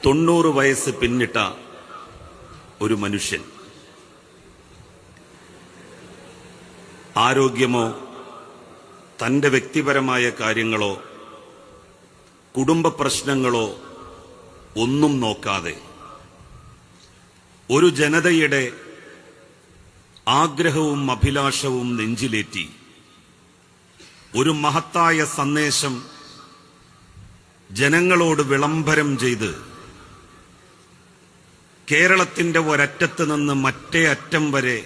90 വയസ്സ് പിന്നിട്ട ഒരു മനുഷ്യൻ. ആരോഗ്യമോ തന്റെ വ്യക്തിപരമായ കാര്യങ്ങളോ കുടുംബ പ്രശ്നങ്ങളോ ഒന്നും നോക്കാതെ ഒരു ജനതയുടെ ആഗ്രഹവും അഭിലാഷവും നെഞ്ചിലേറ്റി ഒരു മഹത്തായ സന്ദേശം ജനങ്ങളോട് വിളംബരം ചെയ്ത് കേരളത്തിന്റെ ഒരറ്റത്ത് നിന്ന് മറ്റേ അറ്റം വരെ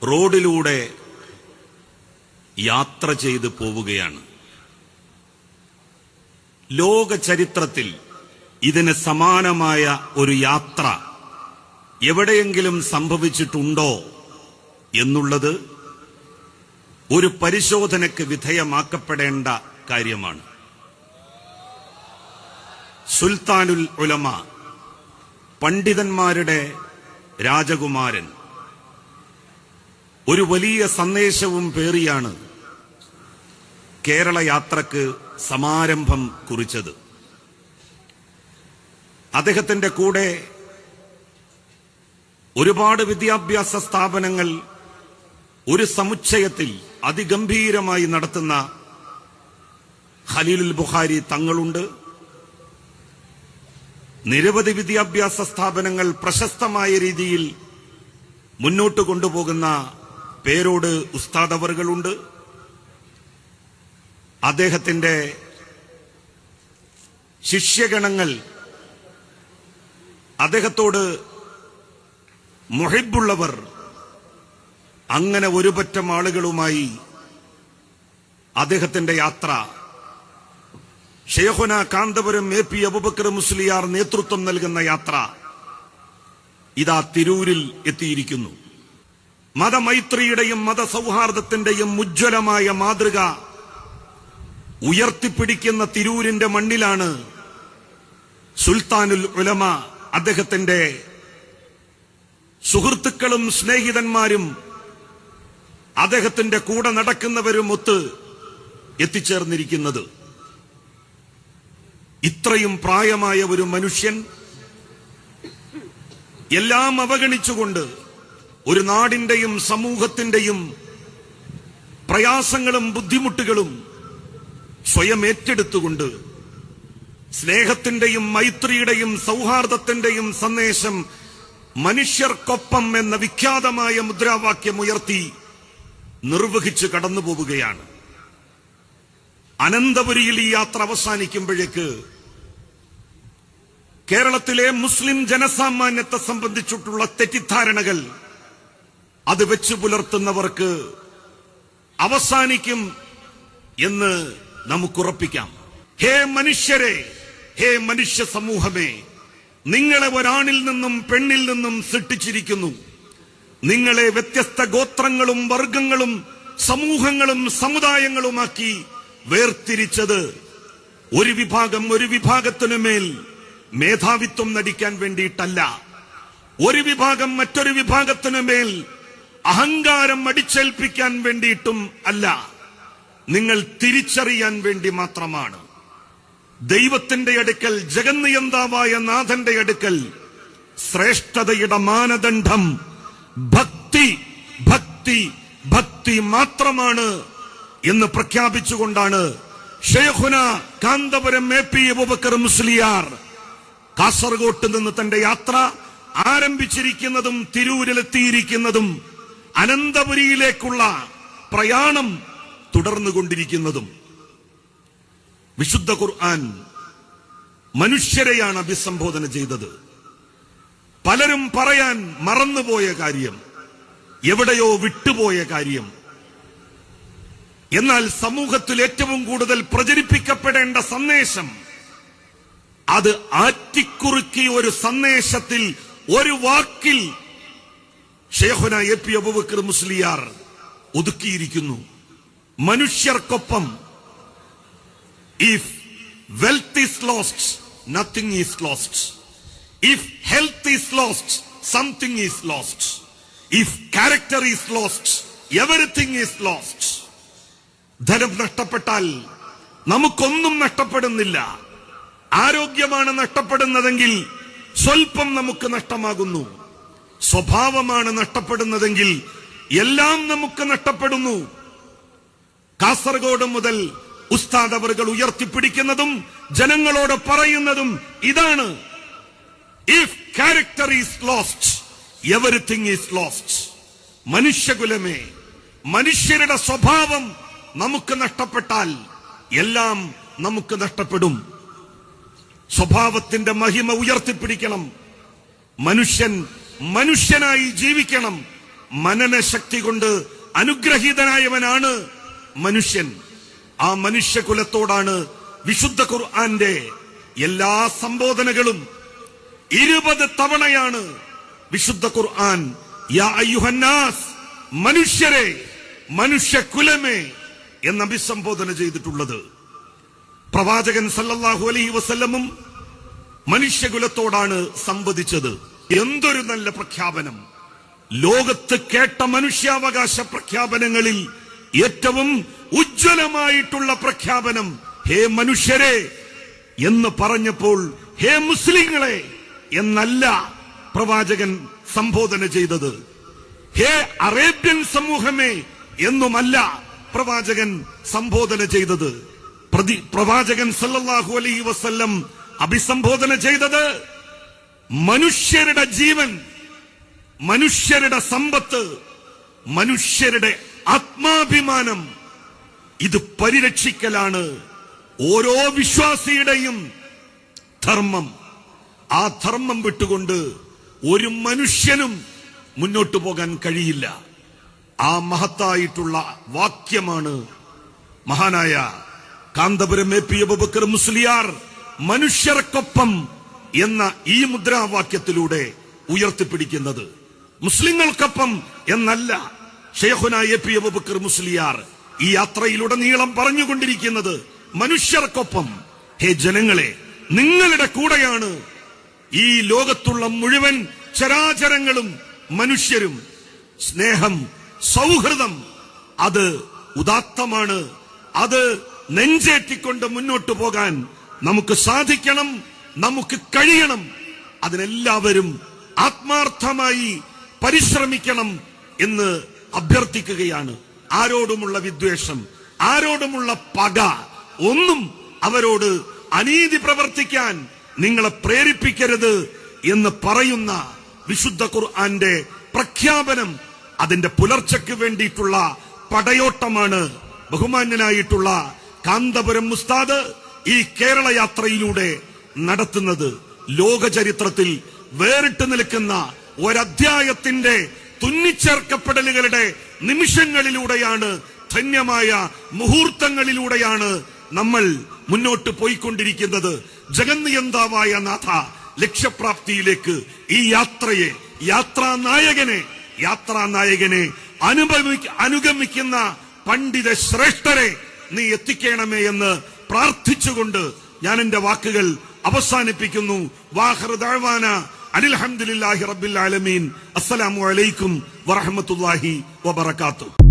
റോഡിലൂടെ യാത്ര ചെയ്ത് പോവുകയാണ്. ലോക ചരിത്രത്തിൽ ഇതിന് സമാനമായ ഒരു യാത്ര എവിടെയെങ്കിലും സംഭവിച്ചിട്ടുണ്ടോ എന്നുള്ളത് ഒരു പരിശോധനയ്ക്ക് വിധേയമാക്കപ്പെടേണ്ട കാര്യമാണ്. സുൽത്താനുൽ ഉലമ, പണ്ഡിതന്മാരുടെ രാജകുമാരൻ, ഒരു വലിയ സന്ദേശവും പേറിയാണ് കേരള യാത്രക്ക് സമാരംഭം കുറിച്ചത്. അദ്ദേഹത്തിന്റെ കൂടെ ഒരുപാട് വിദ്യാഭ്യാസ സ്ഥാപനങ്ങൾ ഒരു സമുച്ചയത്തിൽ അതിഗംഭീരമായി നടത്തുന്ന ഖലീലുൽ ബുഖാരി തങ്ങളുണ്ട്. നിരവധി വിദ്യാഭ്യാസ സ്ഥാപനങ്ങൾ പ്രശസ്തമായ രീതിയിൽ മുന്നോട്ട് കൊണ്ടുപോകുന്ന പേരോട് ഉസ്താദ് അവറുകളുണ്ട്. അദ്ദേഹത്തിന്റെ ശിഷ്യഗണങ്ങൾ അദ്ദേഹത്തോട് മുഹിബുള്ളവർ, അങ്ങനെ ഒരുപറ്റം ആളുകളുമായി അദ്ദേഹത്തിന്റെ യാത്ര ഷെയ്ഖുന കാന്തപുരം എ.പി. അബൂബക്കർ മുസ്ലിയാർ നേതൃത്വം നൽകുന്ന യാത്ര ഇതാ തിരൂരിൽ എത്തിയിരിക്കുന്നു. മതമൈത്രിയുടെയും മതസൗഹാർദ്ദത്തിന്റെയും ഉജ്ജ്വലമായ മാതൃക ഉയർത്തിപ്പിടിക്കുന്ന തിരൂരിന്റെ മണ്ണിലാണ് സുൽത്താനുൽ ഉലമ അദ്ദേഹത്തിന്റെ സുഹൃത്തുക്കളും സ്നേഹിതന്മാരും അദ്ദേഹത്തിന്റെ കൂടെ നടക്കുന്നവരും ഒത്ത് എത്തിച്ചേർന്നിരിക്കുന്നത്. ഇത്രയും പ്രായമായ ഒരു മനുഷ്യൻ എല്ലാം അവഗണിച്ചുകൊണ്ട് ഒരു നാടിന്റെയും സമൂഹത്തിന്റെയും പ്രയാസങ്ങളും ബുദ്ധിമുട്ടുകളും സ്വയം ഏറ്റെടുത്തുകൊണ്ട് സ്നേഹത്തിന്റെയും മൈത്രിയുടെയും സൗഹാർദ്ദത്തിന്റെയും സന്ദേശം മനുഷ്യർക്കൊപ്പം എന്ന വിഖ്യാതമായ മുദ്രാവാക്യം ഉയർത്തി നിർവഹിച്ച് കടന്നുപോവുകയാണ്. അനന്തപുരിയിൽ ഈ യാത്ര അവസാനിക്കുമ്പോഴേക്ക് കേരളത്തിലെ മുസ്ലിം ജനസാമാന്യത്തെ സംബന്ധിച്ചിട്ടുള്ള തെറ്റിദ്ധാരണകൾ അത് വെച്ചു പുലർത്തുന്നവർക്ക് അവസാനിക്കും എന്ന് നമുക്കുറപ്പിക്കാം. ഹേ മനുഷ്യരെ, ഹേ മനുഷ്യ സമൂഹമേ, നിങ്ങളെ ഒരാണിൽ നിന്നും പെണ്ണിൽ നിന്നും സൃഷ്ടിച്ചിരിക്കുന്നു. നിങ്ങളെ വ്യത്യസ്ത ഗോത്രങ്ങളും വർഗങ്ങളും സമൂഹങ്ങളും സമുദായങ്ങളുമാക്കി വേർതിരിച്ചത് ഒരു വിഭാഗം ഒരു വിഭാഗത്തിനുമേൽ മേധാവിത്വം നടിക്കാൻ വേണ്ടിയിട്ടല്ല, ഒരു വിഭാഗം മറ്റൊരു വിഭാഗത്തിനുമേൽ അഹങ്കാരം അടിച്ചേൽപ്പിക്കാൻ വേണ്ടിയിട്ടും അല്ല, നിങ്ങൾ തിരിച്ചറിയാൻ വേണ്ടി മാത്രമാണ്. ദൈവത്തിന്റെ അടുക്കൽ, ജഗന്നിയന്താവായ നാഥന്റെ അടുക്കൽ ശ്രേഷ്ഠതയുടെ മാനദണ്ഡം ഭക്തി, ഭക്തി, ഭക്തി മാത്രമാണ് എന്ന് പ്രഖ്യാപിച്ചുകൊണ്ടാണ് ഷെയ്ഖുന കാന്തപുരം എ.പി. അബൂബക്കർ മുസ്ലിയാർ കാസർഗോട്ട് നിന്ന് തന്റെ യാത്ര ആരംഭിച്ചിരിക്കുന്നതും തിരൂരിലെത്തിയിരിക്കുന്നതും അനന്തപുരിയിലേക്കുള്ള പ്രയാണം തുടർന്നുകൊണ്ടിരിക്കുന്നതും. വിശുദ്ധ ഖുർആൻ മനുഷ്യരെയാണ് അഭിസംബോധന ചെയ്തത്. പലരും പറയാൻ മറന്നുപോയ കാര്യം, എവിടെയോ വിട്ടുപോയ കാര്യം, എന്നാൽ സമൂഹത്തിൽ ഏറ്റവും കൂടുതൽ പ്രചരിപ്പിക്കപ്പെടേണ്ട സന്ദേശം അത് ആറ്റിക്കുറുക്കി ഒരു സന്ദേശത്തിൽ, ഒരു വാക്കിൽ ഷെയ്ഖുന എ.പി. അബൂബക്കർ മുസ്ലിയാർ ഒതുക്കിയിരിക്കുന്നു. മനുഷ്യർക്കൊപ്പം. If wealth is lost, nothing is lost. If health is lost, something is lost. If character is lost, everything is lost. ധനം നഷ്ടപ്പെട്ടാൽ നമുക്കൊന്നും നഷ്ടപ്പെടുന്നില്ല. ആരോഗ്യമാണ് നഷ്ടപ്പെടുന്നതെങ്കിൽ സ്വൽപ്പം നമുക്ക് നഷ്ടമാകുന്നു. സ്വഭാവമാണ് നഷ്ടപ്പെടുന്നതെങ്കിൽ എല്ലാം നമുക്ക് നഷ്ടപ്പെടുന്നു. കാസർഗോഡ് മുതൽ ഉസ്താദ് അവറുകൾ ഉയർത്തിപ്പിടിക്കുന്നതും ജനങ്ങളോട് പറയുന്നതും ഇതാണ്: if character is lost, everything is lost. മനുഷ്യകുലമേ, മനുഷ്യരുടെ സ്വഭാവം നമുക്ക് നഷ്ടപ്പെട്ടാൽ എല്ലാം നമുക്ക് നഷ്ടപ്പെടും. സ്വഭാവത്തിന്റെ മഹിമ ഉയർത്തിപ്പിടിക്കണം. മനുഷ്യൻ മനുഷ്യനായി ജീവിക്കണം. മനനശക്തി കൊണ്ട് അനുഗ്രഹീതനായവനാണ് മനുഷ്യൻ. ആ മനുഷ്യകുലത്തോടാണ് വിശുദ്ധ ഖുർആന്റെ എല്ലാ സംബോധനകളും. 20 തവണയാണ് വിശുദ്ധ ഖുർആൻ യാ അയ്യുഹന്നാസ്, മനുഷ്യരെ, മനുഷ്യകുലമേ എന്ന് അഭിസംബോധന ചെയ്തിട്ടുള്ളത്. പ്രവാചകൻ സല്ലല്ലാഹു അലൈഹി വസല്ലമും മനുഷ്യകുലത്തോടാണ് സംവദിച്ചത്. എന്തൊരു നല്ല പ്രഖ്യാപനം! ലോകത്ത് കേട്ട മനുഷ്യാവകാശ പ്രഖ്യാപനങ്ങളിൽ ഏറ്റവും ഉജ്ജ്വലമായിട്ടുള്ള പ്രഖ്യാപനം ഹേ മനുഷ്യരെ എന്ന് പറഞ്ഞപ്പോൾ ഹേ മുസ്ലിങ്ങളെ എന്നല്ല പ്രവാചകൻ സംബോധന ചെയ്തത്. ഹേ അറേബ്യൻ സമൂഹമേ എന്നുമല്ല പ്രവാചകൻ സംബോധന ചെയ്തത്. പ്രവാചകൻ സല്ലല്ലാഹു അലൈഹി വസല്ലം അഭിസംബോധന ചെയ്തത് മനുഷ്യരുടെ ജീവൻ, മനുഷ്യരുടെ സമ്പത്ത്, മനുഷ്യരുടെ ആത്മാഭിമാനം ഇത് പരിരക്ഷിക്കലാണ് ഓരോ വിശ്വാസിയുടെയും ധർമ്മം. ആ ധർമ്മം വിട്ടുകൊണ്ട് ഒരു മനുഷ്യനും മുന്നോട്ടു പോകാൻ കഴിയില്ല. ആ മഹത്തായിട്ടുള്ള വാക്യമാണ് മഹാനായ കാന്തപുരം എ പി അബൂബക്കർ മുസ്ലിയാർ മനുഷ്യർക്കൊപ്പം എന്ന ഈ മുദ്രാവാക്യത്തിലൂടെ ഉയർത്തിപ്പിടിക്കുന്നത്. മുസ്ലിങ്ങൾക്കൊപ്പം എന്നല്ല ശൈഖുനാ എ പി അബൂബക്കർ മുസ്ലിയാർ ഈ യാത്രയിലുടനീളം പറഞ്ഞുകൊണ്ടിരിക്കുന്നത് മനുഷ്യർക്കൊപ്പം. ഹേ ജനങ്ങളെ, നിങ്ങളുടെ കൂടെയാണ് ഈ ലോകത്തുള്ള മുഴുവൻ ചരാചരങ്ങളും മനുഷ്യരും. സ്നേഹം, സൗഹൃദം അത് ഉദാത്തമാണ്. അത് നെഞ്ചേറ്റിക്കൊണ്ട് മുന്നോട്ടു പോകാൻ നമുക്ക് സാധിക്കണം, നമുക്ക് കഴിയണം. അതിനെല്ലാവരും ആത്മാർത്ഥമായി പരിശ്രമിക്കണം എന്ന് അഭ്യർത്ഥിക്കുകയാണ്. ആരോടുമുള്ള വിദ്വേഷം, ആരോടുമുള്ള പക ഒന്നും അവരോട് അനീതി പ്രവർത്തിക്കാൻ നിങ്ങളെ പ്രേരിപ്പിക്കരുത് എന്ന് പറയുന്ന വിശുദ്ധ ഖുർആന്റെ പ്രഖ്യാപനം, അതിന്റെ പുലർച്ചയ്ക്ക് വേണ്ടിയിട്ടുള്ള പടയോട്ടമാണ് ബഹുമാന്യനായിട്ടുള്ള കാന്തപുരം ഉസ്താദ് ഈ കേരള യാത്രയിലൂടെ നടത്തുന്നത്. ലോക ചരിത്രത്തിൽ വേറിട്ട് നിൽക്കുന്ന ഒരധ്യായത്തിന്റെ തുന്നിച്ചേർക്കപ്പെടലുകളുടെ നിമിഷങ്ങളിലൂടെയാണ്, ധന്യമായ മുഹൂർത്തങ്ങളിലൂടെയാണ് നമ്മൾ മുന്നോട്ട് പോയിക്കൊണ്ടിരിക്കുന്നത്. ജഗന്നിയന്താവായ നാഥ, ലക്ഷ്യപ്രാപ്തിയിലേക്ക് ഈ യാത്രയെ, യാത്രാനായകനെ അനുഗമിക്കുന്ന പണ്ഡിത ശ്രേഷ്ഠരെ നീ എത്തിക്കണമേ എന്ന് പ്രാർത്ഥിച്ചുകൊണ്ട് ഞാൻ എന്റെ വാക്കുകൾ അവസാനിപ്പിക്കുന്നു. വാഖിറു ദഅ്വാന അനിൽ ഹംദുലില്ലാഹി റബ്ബിൽ ആലമീൻ. അസ്സലാമു അലൈക്കും വറഹ്മത്തുള്ളാഹി വബറകാതുഹു.